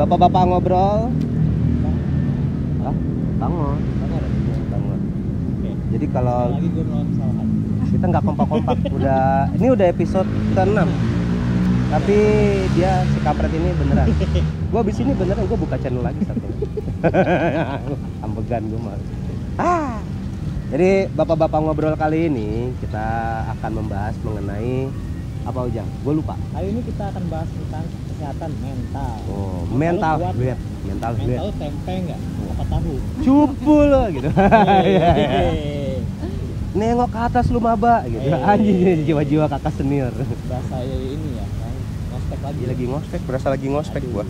bapak-bapak ngobrol. Hah? Bangun. Bangun. Oke. Jadi kalau Lagi gue melawan kesalahan. kita nggak kompak-kompak, ini udah episode ke-6. Tapi dia si kampret ini beneran. Gue abis ini beneran gue buka channel lagi satu. Ambegan gue mah. Jadi bapak-bapak ngobrol kali ini kita akan membahas mengenai apa Ujang? Gue lupa. Kali ini kita akan bahas tentang kesehatan mental. Oh, mental Mental health. Mental health. Mental tempe nggak? Apa tahu? Cupu lo gitu. Nengok ke atas lu maba gitu. Anjing jiwa-jiwa kakak senior. Bahasa ini ya, ngospek Lagi ngospek, berasa lagi ngospek gua.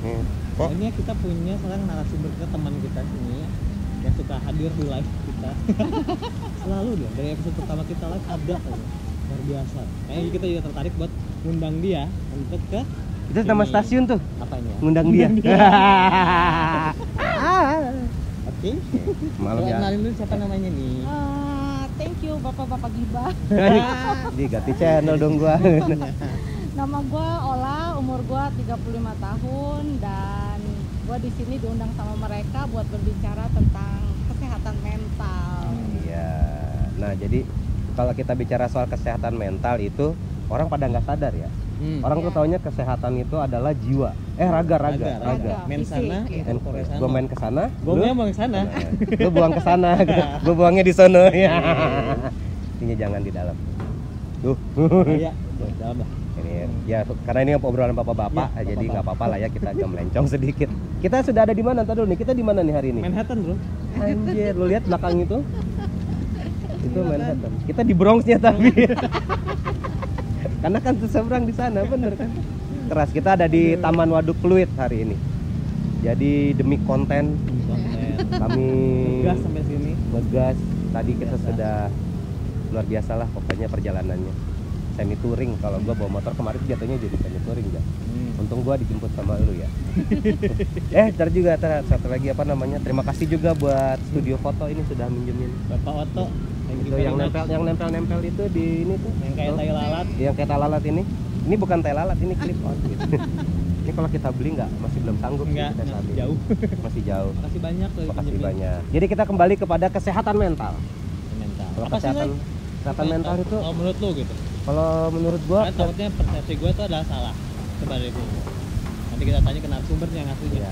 Nih. Oh. Ini kita punya sekarang narasumber kita, teman kita sini yang suka hadir di live kita. Selalu dong, dari episode pertama kita live ada aja. Luar biasa. Kayaknya kita juga tertarik buat ngundang dia untuk ke Itu nama sini. stasiun tuh. Apanya? Ngundang dia. Oke. Malam Coba ya. kenalin dulu siapa namanya nih. Thank you bapak-bapak gibah. Di ganti channel dong gua. Nama gue Ola, umur gue 35 tahun dan gue di sini diundang sama mereka buat berbicara tentang kesehatan mental. Iya. Nah, jadi kalau kita bicara soal kesehatan mental itu orang pada nggak sadar ya. Orang tuh Iya. taunya kesehatan itu adalah jiwa. Raga. Main sana, Fisik, itu Korea sana. Gua main ke sana, Gua mau ke sana. lu buang ke sana, gua buangnya di sono ya. Intinya jangan di dalam. Tuh. Iya, dalam lah. Ini ya karena ini obrolan bapak-bapak, Ya, jadi bapak-bapak. nggak apa-apa lah ya kita agak melencong sedikit. Kita sudah ada di mana tadi nih? Kita di mana nih hari ini? Manhattan, Bro. Anjir, lu lihat belakang itu? Itu Manhattan. Kita di Bronxnya tapi. Karena kan seberang di sana, bener kan? Keras. Kita ada di Taman Waduk Pluit hari ini. Jadi demi konten kami Gas sampai sini. ngegas. Tadi kita Biasa. sudah luar biasa lah pokoknya perjalanannya. Semi touring. Kalau gua bawa motor kemarin jatuhnya jadi semi touring ya. Untung gua dijemput sama lu ya. Ntar juga satu lagi apa namanya? Terima kasih juga buat studio foto ini sudah minjemin. Bapak Otto Itu yang nempel itu di ini tuh. yang kayak tai lalat. Yang kayak tai lalat ini. Ini bukan tai lalat, ini clip on gitu. Ini kalau kita beli masih belum sanggup sih Enggak, kita saat ini. jauh. Masih jauh. Makasih banyak loh. Makasih banyak. Jadi kita kembali kepada kesehatan mental. Mental. Kalau Apa sih, kesehatan mental itu Oh, menurut lu gitu. kalau menurut gua Karena takutnya persepsi gue itu adalah salah. Coba dari dulu. Nanti kita tanya ke narasumbernya yang aslinya. ya.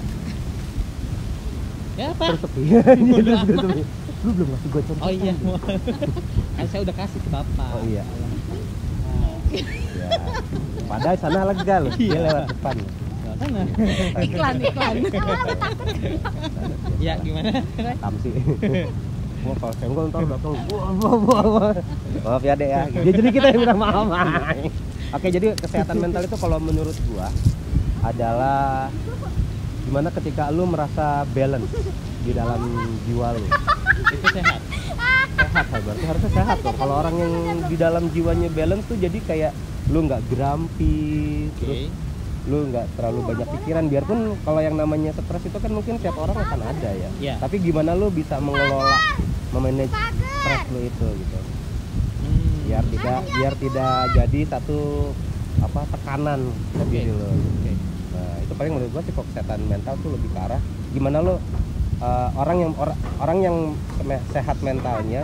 Ya apa? Terus sepi. Bodo amat. Lu belum ngasih gua contoh. Oh iya. Kan saya udah kasih ke Bapak. Oh iya. Nah, Ya. Padahal sana lega loh. Dia Iya. lewat depan. lewat sana. Iklan. Ya gimana? Tamsi. Gua kalau senggol ntar belakang wah. Maaf ya Dek ya. Jadi kita yang bilang maaf. Oke, jadi kesehatan mental itu kalau menurut gua adalah gimana ketika lu merasa balance di dalam jiwa lu. Itu sehat. Sehat kan, berarti harusnya sehat dong. Kalau orang yang di dalam jiwanya balance tuh jadi kayak lu nggak grumpy, terus lu nggak terlalu banyak pikiran. Biarpun kalau yang namanya stres itu kan mungkin tiap orang akan ada ya. Iya. Tapi gimana lu bisa mengelola, memanage stres lu itu gitu. Biar tidak jadi satu tekanan ke diri lu. Oke. Nah, itu paling menurut gua sih kok kesehatan mental tuh lebih ke arah gimana lo orang yang sehat mentalnya,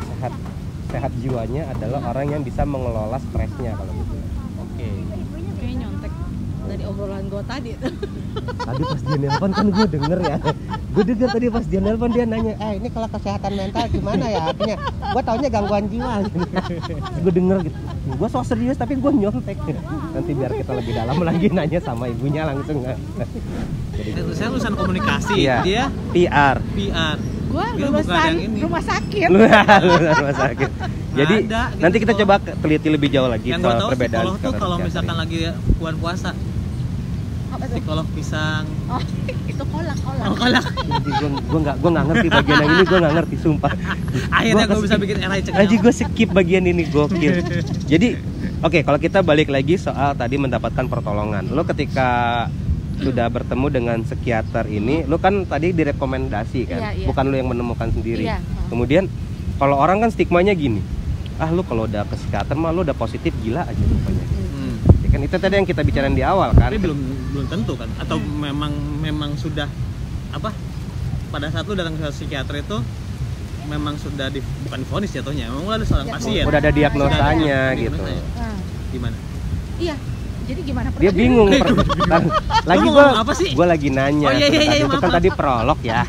sehat jiwanya adalah orang yang bisa mengelola stresnya kalau gitu. Oke. Kayaknya nyontek dari obrolan gue tadi. Tadi pas dia nelpon kan gue denger ya. Gue denger tadi pas dia nelpon dia nanya, ini kalau kesehatan mental gimana ya artinya? Gue taunya gangguan jiwa. Gue denger gitu. Gue so serius tapi gue nyontek. Nanti biar kita lebih dalam lagi nanya sama ibunya langsung. Jadi Saya lulusan komunikasi, Iya. dia PR. PR. Gue Dia bukan lulusan yang ini. rumah sakit. Lulusan rumah sakit. Jadi Ada, gitu, nanti kita psikolog. coba teliti lebih jauh lagi Yang gue soal tahu perbedaan psikolog tuh psikolog kalau psikiatri. misalkan lagi bulan puasa, Apa tuh? psikolog pisang. Oh, itu kolak. Oh, kolak. Gue nggak ngerti bagian yang ini, gue nggak ngerti sumpah. Akhirnya gue bisa skip. bikin RI cek. Anjing gue skip bagian ini, gokil. Jadi oke, kalau kita balik lagi soal tadi mendapatkan pertolongan, lo ketika sudah bertemu dengan psikiater ini, lo kan tadi direkomendasi kan, Iya. bukan lo yang menemukan sendiri. Iya. Kemudian kalau orang kan stigmanya gini, lo kalau udah ke psikiater mah lo udah positif gila aja rupanya. Ya kan Itu tadi yang kita bicarain di awal kan. Tapi belum tentu kan, atau memang sudah apa, pada saat lu datang ke psikiater itu memang sudah bukan vonis jatuhnya, memang lu ada seorang pasien, udah ada diagnosanya Ada gitu. Nah, gimana? Iya. Jadi gimana Dia bingung. Lagi Lu ngomong apa sih? gue lagi nanya. Oh, iya, tadi itu maaf, kan maaf. tadi prolog ya.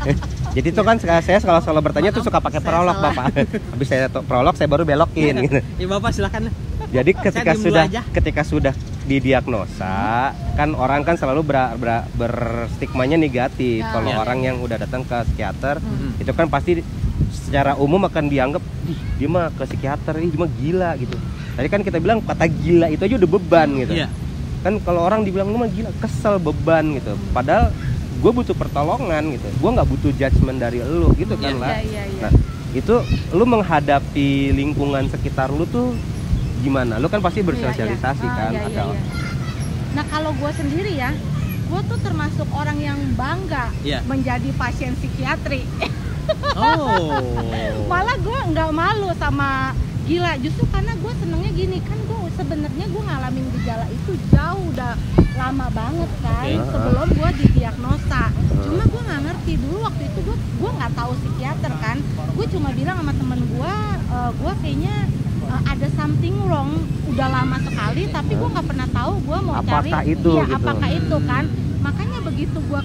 Jadi itu kan saya kalau bertanya tuh suka pakai saya prolog salah. Bapak. Habis saya prolog saya baru belokin gitu. Ya Bapak silakan. Jadi Saya diem dulu aja. ketika sudah didiagnosa kan orang kan selalu berstigmanya negatif. Nah, Kalau iya. orang yang udah datang ke psikiater Hmm. itu kan pasti secara umum akan dianggap dia mah ke psikiater, dia mah gila gitu. Tadi kan kita bilang kata gila itu aja udah beban gitu. Iya. Kan kalau orang dibilang lu mah gila, kesel, beban gitu. Padahal gue butuh pertolongan gitu. Gue nggak butuh judgement dari lu gitu kan Iya, lah. iya. Nah, itu lu menghadapi lingkungan sekitar lu tuh gimana? Lu kan pasti bersosialisasi kan? Atau- Nah kalau gue sendiri ya, gue tuh termasuk orang yang bangga Iya. menjadi pasien psikiatri. Oh. Malah gue nggak malu sama gila, justru karena gue senengnya gini kan, gue sebenarnya gue ngalamin gejala itu jauh udah lama banget kan, Oke. sebelum gue didiagnosa. Cuma gue nggak ngerti dulu waktu itu, gue nggak tahu psikiater kan, gue cuma bilang sama temen gue kayaknya ada something wrong udah lama sekali, tapi gue nggak pernah tahu gue mau Apakah cari itu, iya, gitu. apakah itu kan. Makanya begitu gue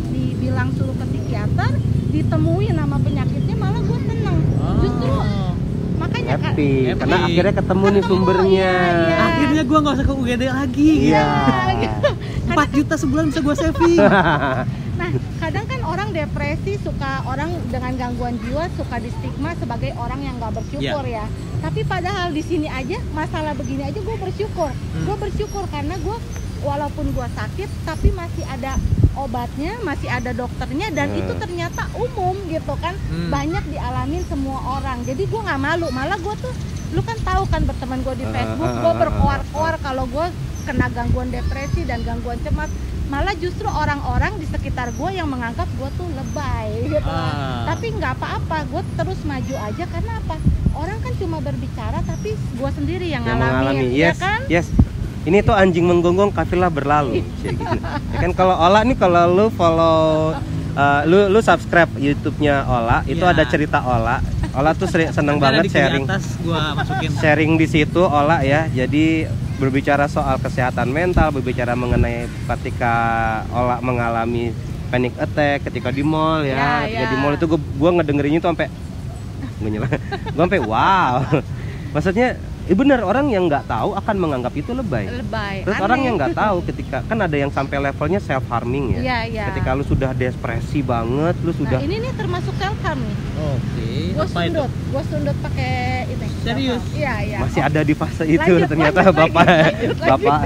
dibilang suruh ke psikiater, ditemuin nama penyakitnya, malah gue seneng. Justru makanya kan happy, Happy. karena akhirnya ketemu nih sumbernya. iya. Akhirnya gua nggak usah ke UGD lagi. Iya. 4 juta sebulan bisa gua saving. Nah, kadang kan orang depresi, orang dengan gangguan jiwa suka di stigma sebagai orang yang nggak bersyukur ya. Tapi padahal di sini aja masalah begini aja gue bersyukur. Gue bersyukur karena gue walaupun gue sakit tapi masih ada obatnya, masih ada dokternya, dan itu ternyata umum gitu kan. Banyak dialamin semua orang. Jadi gue nggak malu, malah gue tuh, lu kan tahu kan berteman gue di Facebook, gue berkoar-koar kalau gue kena gangguan depresi dan gangguan cemas. Malah justru orang-orang di sekitar gue yang menganggap gue tuh lebay gitu. Tapi nggak apa-apa, gue terus maju aja karena apa? Orang kan cuma berbicara, tapi gue sendiri yang ngalamin, ya Yes, kan? yes. Ini tuh anjing menggonggong, kafilah berlalu. Kayak gitu. Ya kan kalau Ola nih, kalau lu follow, lu subscribe YouTube-nya Ola, itu Ya. ada cerita Ola. Ola tuh seneng Ada banget di kiri sharing. atas gua masukin. Sharing di situ Ola ya. Jadi berbicara soal kesehatan mental, berbicara mengenai ketika Ola mengalami panic attack ketika di mall ya. Ketika di mall itu gua ngedengerinnya tuh sampai gua sampai wow. Maksudnya benar, orang yang nggak tahu akan menganggap itu lebay. Terus aneh. orang yang nggak tahu ketika kan ada yang sampai levelnya self harming ya. Iya, iya. Ketika lu sudah depresi banget, lu sudah Nah, ini nih termasuk self harm nih. Oke. Gue sundut pakai ini. Serius? Iya, iya. masih ada di fase itu Lanjut, ternyata lanjut bapak lagi. bapak.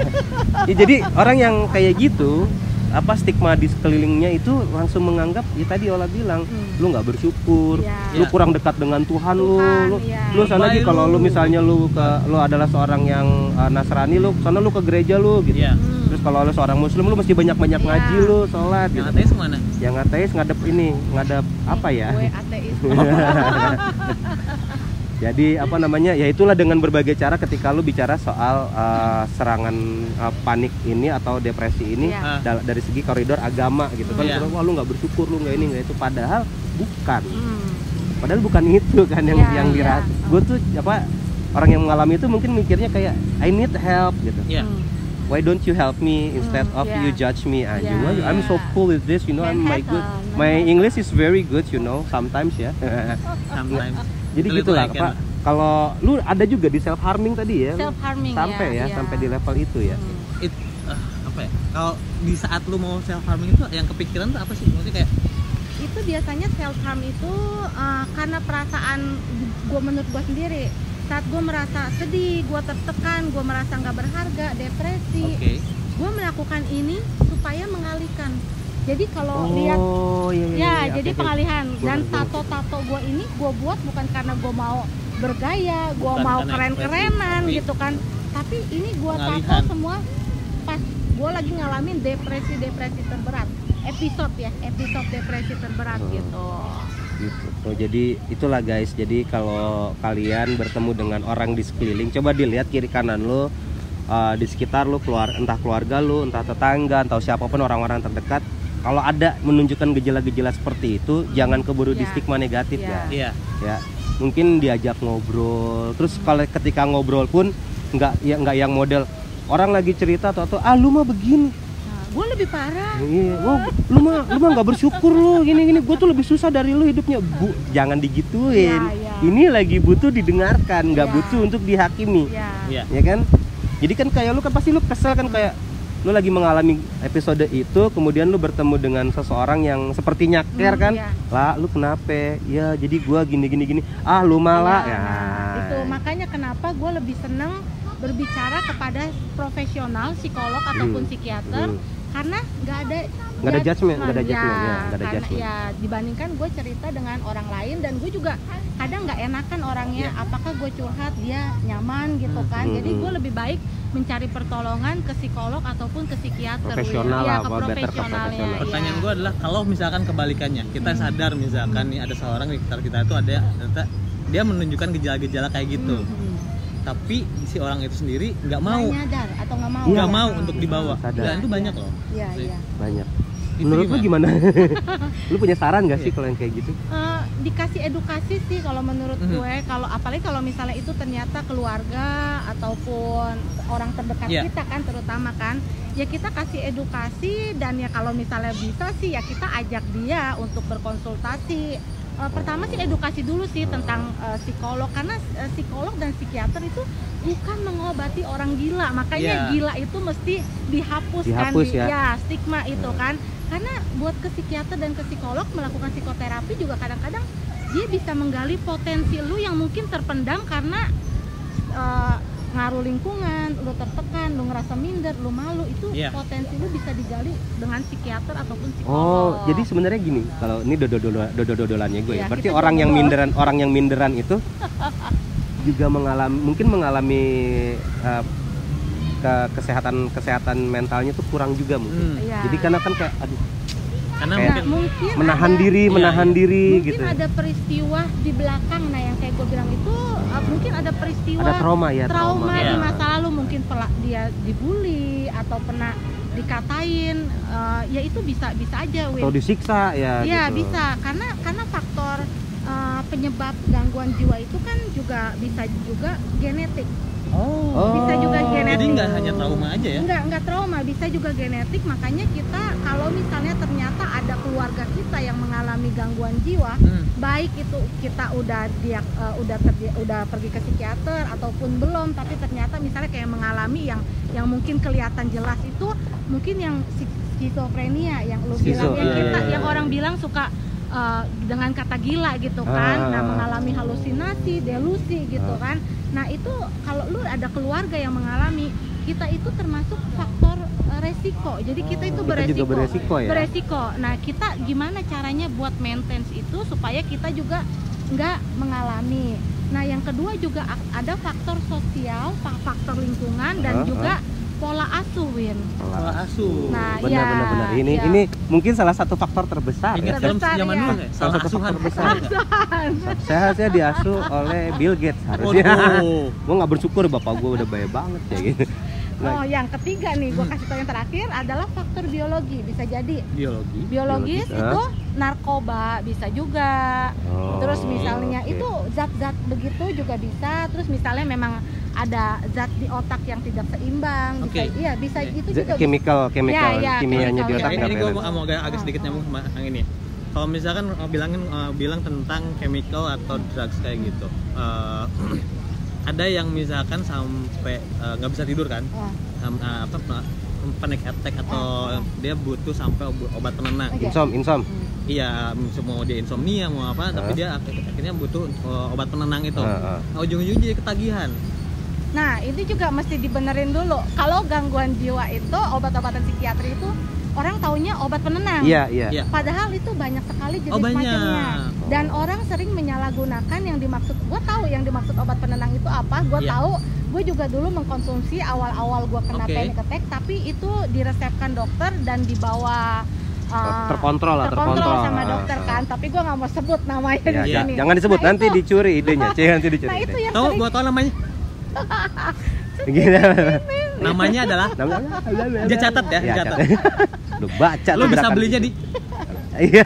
Ya, jadi orang yang kayak gitu, apa stigma di sekelilingnya itu langsung menganggap ya tadi Ola bilang lu nggak bersyukur, Iya. lu kurang dekat dengan Tuhan, lu iya. lu sana lagi Lebay kalau lu. lu misalnya lu adalah seorang yang Nasrani, lu sana lu ke gereja lu gitu. Iya. Terus kalau lu seorang muslim, lu mesti banyak-banyak Iya. ngaji, lu sholat Yang gitu. ateis mana? Yang ateis ngadep apa ya? Gue ateis. Jadi apa namanya, ya itulah dengan berbagai cara ketika lu bicara soal serangan panik ini atau depresi ini Iya. dari segi koridor agama gitu kan. Iya. Wah, lu nggak bersyukur, lu nggak ini nggak itu, padahal bukan. Hmm. Padahal bukan itu kan yang Iya, yang iya. diras. Gue tuh apa, orang yang mengalami itu mungkin mikirnya kayak I need help gitu. Iya. Hmm. Why don't you help me instead of yeah. you judge me? Anjing, Yeah, I'm so yeah. cool with this, you know, my Manhattan. English is very good, you know, sometimes ya. Sometimes. Jadi Little gitulah I can. Pak. Kalau lu ada juga di self harming tadi ya, lu Self harming sampai ya, sampai di level itu ya. Apa ya? Kalau di saat lu mau self harming itu yang kepikiran tuh apa sih? Maksudnya kayak Itu biasanya self harm itu karena perasaan gue, menurut gue sendiri, saat gue merasa sedih, gue tertekan, gue merasa nggak berharga, depresi, oke. gue melakukan ini supaya mengalihkan. Jadi kalau lihat iya, jadi oke. pengalihan. Dan Gua- tato-tato gue ini gue buat bukan karena gue mau bergaya, gue Bukan mau karena keren-kerenan ekspresi, gitu kan. Tapi ini gue tato Pengalihan. semua pas gue lagi ngalamin depresi terberat. Episode depresi terberat gitu. Gitu. So, jadi itulah guys. Jadi kalau kalian bertemu dengan orang di sekeliling, coba dilihat kiri kanan lo. di sekitar lu, entah keluarga lu, entah tetangga, entah siapapun orang-orang terdekat, kalau ada menunjukkan gejala-gejala seperti itu, jangan keburu di stigma negatif Iya. ya. Mungkin diajak ngobrol, terus kalau ketika ngobrol pun nggak yang model orang lagi cerita atau lu mah begini, Gue lebih parah. iya, lu mah nggak bersyukur lu gini, gue tuh lebih susah dari lu hidupnya. Bu, jangan digituin. Ini lagi butuh didengarkan, nggak butuh untuk dihakimi. Iya. Ya kan? Jadi kan kayak lu kan pasti lu kesel kan, kayak lu lagi mengalami episode itu, kemudian lu bertemu dengan seseorang yang sepertinya care kan. Lah, lu kenapa? Ya, jadi gua gini. Lu malah ya. Itu makanya kenapa gue lebih seneng berbicara kepada profesional, psikolog ataupun psikiater, karena nggak ada judgement. Ya, dibandingkan gue cerita dengan orang lain, dan gue juga kadang nggak enakan orangnya, apakah gue curhat dia nyaman gitu kan. Jadi gue lebih baik mencari pertolongan ke psikolog ataupun ke psikiater, profesional lah, ke profesionalnya. Pertanyaan gue adalah, kalau misalkan kebalikannya, kita sadar misalkan nih ada seorang di sekitar kita itu ada dia menunjukkan gejala-gejala kayak gitu, tapi si orang itu sendiri nggak mau, nyadar atau nggak mau untuk dibawa. Dan itu banyak loh. Iya. Banyak. Menurut lu gimana? Lu punya saran nggak sih kalau yang kayak gitu? Dikasih edukasi sih kalau menurut gue. Kalau apalagi kalau misalnya itu ternyata keluarga ataupun orang terdekat kita kan, terutama kan, ya kita kasih edukasi. Dan ya kalau misalnya bisa sih ya kita ajak dia untuk berkonsultasi. Pertama sih edukasi dulu sih tentang psikolog, karena psikolog dan psikiater itu bukan mengobati orang gila, makanya gila itu mesti dihapuskan, stigma itu kan. Karena buat ke psikiater dan ke psikolog melakukan psikoterapi juga kadang-kadang dia bisa menggali potensi lu yang mungkin terpendam karena ngaruh lingkungan, lu tertekan, lu ngerasa minder, lu malu, itu potensi lu bisa digali dengan psikiater ataupun psikolog. Oh, jadi sebenarnya gini, kalau ini dodolannya gue ya. Berarti orang yang minderan itu juga mungkin mengalami kesehatan mentalnya tuh kurang juga mungkin. Jadi karena kan kayak karena mungkin menahan diri mungkin gitu. Ada peristiwa di belakang, nah yang kayak gue bilang itu mungkin ada peristiwa, ada trauma di masa lalu, mungkin dia dibully atau pernah dikatain, ya itu bisa aja atau disiksa ya gitu. Bisa karena faktor penyebab gangguan jiwa itu kan bisa juga genetik. Bisa juga genetik. Jadi nggak hanya trauma aja ya? Nggak trauma, bisa juga genetik. Makanya kita kalau misalnya ternyata ada keluarga kita yang mengalami gangguan jiwa, baik itu kita udah pergi ke psikiater ataupun belum, tapi ternyata misalnya kayak mengalami yang mungkin kelihatan jelas itu mungkin yang skizofrenia yang lu bilang, yang orang bilang suka dengan kata gila gitu kan, mengalami halusinasi, delusi gitu kan. Nah itu kalau lu ada keluarga yang mengalami, kita itu termasuk faktor resiko. Jadi kita itu beresiko. Nah kita gimana caranya buat maintenance itu supaya kita juga nggak mengalami. Nah yang kedua juga ada faktor sosial, faktor lingkungan, dan juga pola asuh, Win. Pola asuh. Nah, benar. Ini mungkin salah satu faktor terbesar. Ingat film zaman dulu ya? Salah satu faktor terbesar. Seharusnya diasuh oleh Bill Gates harusnya. Gue nggak bersyukur bapak gue udah baik banget ya gitu. Yang ketiga nih, gue kasih tau yang terakhir adalah faktor biologi. Bisa jadi biologis itu narkoba bisa juga. Terus misalnya itu zat-zat begitu juga bisa. Terus misalnya memang ada zat di otak yang tidak seimbang, bisa itu juga chemical kimianya di otak. Ini gue mau agak sedikit nyambung sama yang ini. Kalau misalkan bilang tentang chemical atau drugs kayak gitu, ada yang misalkan sampai nggak bisa tidur kan, panic attack atau dia butuh sampai obat penenang. Insom. Iya, mau dia insomnia mau apa, tapi dia akhirnya butuh obat penenang itu. Ujung-ujungnya jadi ketagihan. Nah itu juga mesti dibenerin dulu. Kalau gangguan jiwa itu obat-obatan psikiatri itu orang taunya obat penenang. Iya. Padahal itu banyak sekali jenis macamnya. Dan orang sering menyalahgunakan yang dimaksud. Gue tahu yang dimaksud obat penenang itu apa. Gue tahu. Gue juga dulu mengkonsumsi awal-awal gue kena panic attack. Tapi itu diresepkan dokter dan dibawa terkontrol sama dokter kan. Tapi gue nggak mau sebut namanya di sini. Jangan disebut, nanti dicuri idenya. Nanti dicuri. Nah itu yang tahu gue tahu namanya. Gimana? Namanya adalah dia catat ya, Ya, catat. Lu baca Lu tuh bisa gerakan. belinya di Iya.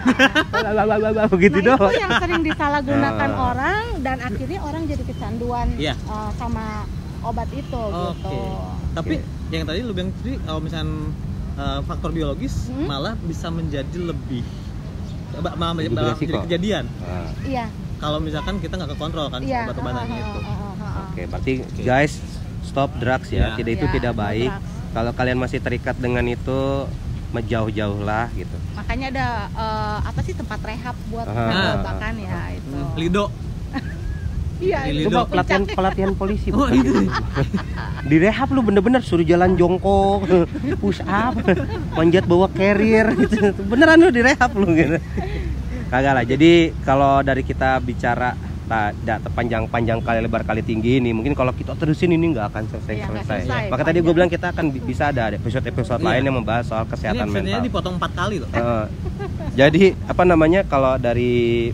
Begitu Nah, doang. itu yang sering disalahgunakan Ah. orang dan akhirnya orang jadi kecanduan Iya. sama obat itu Oke. gitu. Tapi yang tadi lu bilang tadi kalau misalnya faktor biologis malah bisa menjadi lebih malah Lebih menjadi beresiko. kejadian. Ah, Iya. Kalau misalkan kita nggak kekontrol kan Iya. obat-obatannya itu. Oke, berarti guys stop drugs ya. Iya. Tidak itu Iya, tidak no baik. drugs. Kalau kalian masih terikat dengan itu, menjauh-jauhlah gitu. Makanya ada apa sih tempat rehab buat Ah. narkoba kan ya itu. Lido. Iya, Lido. Coba puncaknya. pelatihan polisi. Oh, bukan? gitu. Di rehab lu bener-bener suruh jalan jongkok, push up, manjat bawa carrier gitu. Beneran lu di rehab lu gitu. Kagak lah. Jadi kalau dari kita bicara panjang kali lebar kali tinggi ini, mungkin kalau kita terusin ini nggak akan Iya, nggak selesai. selesai, Maka tadi gue panjang. bilang kita akan bisa ada episode Iya. lain yang membahas soal Ini kesehatan episode-nya mental. dipotong 4 kali loh. Jadi apa namanya, kalau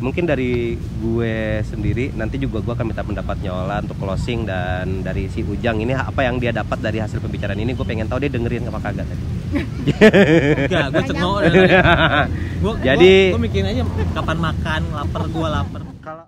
mungkin dari gue sendiri nanti juga gue akan minta pendapatnya Ola untuk closing, dan dari si Ujang ini apa yang dia dapat dari hasil pembicaraan ini, gue pengen tahu dia dengerin apa kagak tadi. Enggak, gue cengok. Jadi- Gue mikirin aja kapan makan, lapar, gua lapar. Kalau